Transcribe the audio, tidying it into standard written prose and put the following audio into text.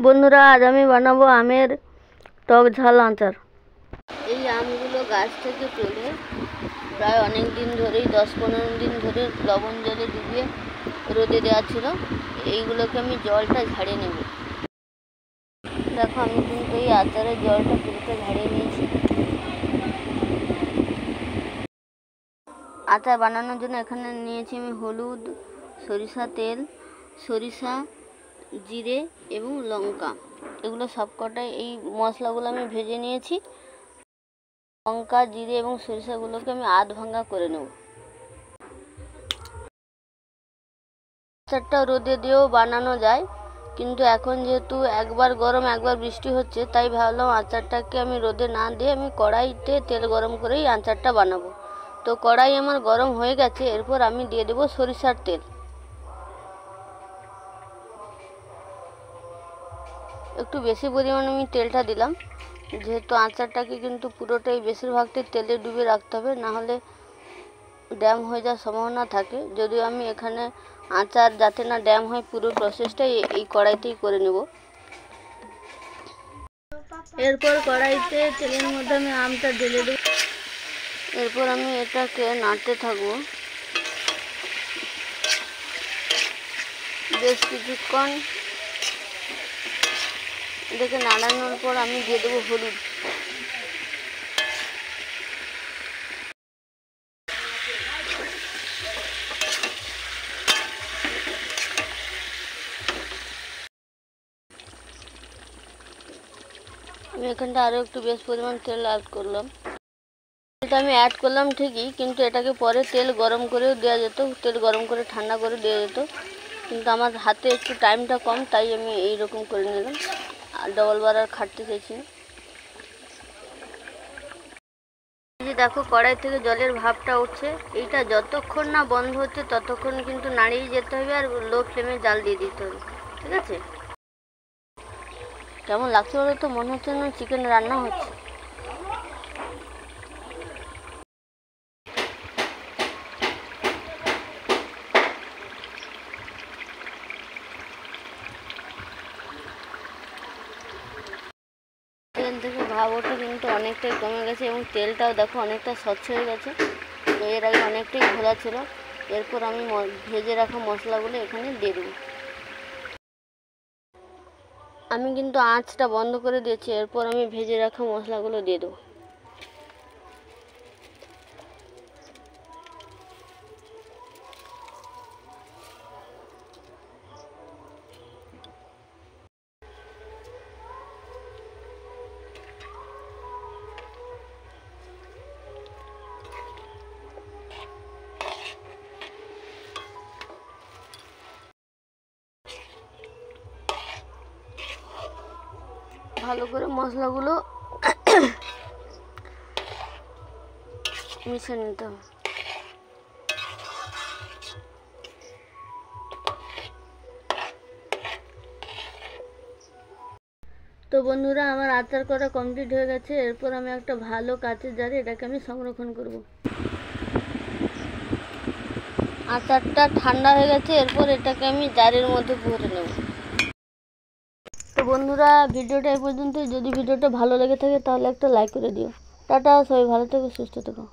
বন্ধুরা, আজ আমি বানাবো আমের টক ঝাল আচার। এই আমগুলো গাছ থেকে তুলে প্রায় অনেক দিন ধরেই 10-15 দিন ধরে লবণ জলে ডুবিয়ে রোদে দেওয়া ছিল। এইগুলোকে আমি জলটা ঝাড়িয়ে নেব। দেখো, আমি কিন্তু এই আচারের জলটা পুরোটা ঝাড়িয়ে নিয়েছি। আচার বানানোর জন্য এখানে নিয়েছি আমি হলুদ, সরিষা তেল, সরিষা, জিরে এবং লঙ্কা। এগুলো সবকটাই এই মশলাগুলো আমি ভেজে নিয়েছি। লঙ্কা, জিরে এবং সরিষাগুলোকে আমি আধ ভাঙা করে নেব। আচারটা রোদে দিয়েও বানানো যায়, কিন্তু এখন যেহেতু একবার গরম একবার বৃষ্টি হচ্ছে, তাই ভাবলাম আচারটাকে আমি রোদে না দিয়ে আমি কড়াইতে তেল গরম করেই আচারটা বানাবো। তো কড়াই আমার গরম হয়ে গেছে। এরপর আমি দিয়ে দেবো সরিষার তেল। একটু বেশি পরিমাণে আমি তেলটা দিলাম, যেহেতু আচারটাকে কিন্তু পুরোটাই বেশিরভাগটাই তেলে ডুবে রাখতে হবে, নাহলে ড্যাম হয়ে যাওয়ার সম্ভাবনা থাকে। যদিও আমি এখানে আচার যাতে না ড্যাম হয় পুরো প্রসেসটাই এই কড়াইতেই করে নেব। এরপর কড়াইতে তেলের মধ্যে আমি আমটা ঢেলে দেব। এরপর আমি এটাকে নাড়তে থাকবো বেশ কিছুক্ষণ। এটাকে নাড়ানোর পর আমি দিয়ে দেবো হলুদ। আমি এখানটা আরও একটু বেশ পরিমাণ তেল অ্যাড করলাম। এটা আমি অ্যাড করলাম ঠিকই, কিন্তু এটাকে পরে তেল গরম করেও দেওয়া যেত, তেল গরম করে ঠান্ডা করে দেওয়া যেত, কিন্তু আমার হাতে একটু টাইমটা কম, তাই আমি এইরকম করে নিলাম। আর ডবল বার আর খাটতে চাইছি না। এই যে দেখো, কড়াই থেকে জলের ভাবটা উঠছে। এইটা যতক্ষণ না বন্ধ হচ্ছে ততক্ষণ কিন্তু নাড়িয়ে যেতে হবে, আর লো ফ্লেমে জাল দিয়ে দিতে হবে। ঠিক আছে? কেমন লাগছে বলো তো? মনে হচ্ছে না চিকেন রান্না হচ্ছে। তেল থেকে ভাব ওঠা কিন্তু অনেকটাই কমে গেছে, এবং তেলটাও দেখো অনেকটা স্বচ্ছ হয়ে গেছে। এর আগে অনেকটাই ঘোলা ছিল। এরপর আমি ভেজে রাখা মশলাগুলো এখানে দিয়ে দেবো। আমি কিন্তু আঁচটা বন্ধ করে দিয়েছি। এরপর আমি ভেজে রাখা মশলাগুলো দিয়ে দেবো। ভালো করে মশলাগুলো মিশিয়ে নিতে হবে। তো বন্ধুরা, আমার আচার করা কমপ্লিট হয়ে গেছে। এরপর আমি একটা ভালো কাচের জারে এটাকে আমি সংরক্ষণ করব। আচারটা ঠান্ডা হয়ে গেছে। এরপর এটাকে আমি জারের মধ্যে ভরে নেব। তো বন্ধুরা, ভিডিওটা এই পর্যন্ত। যদি ভিডিওটা ভালো লেগে থাকে তাহলে একটা লাইক করে দিও। টাটা, সবাই ভালো থেকো, সুস্থ থেকো।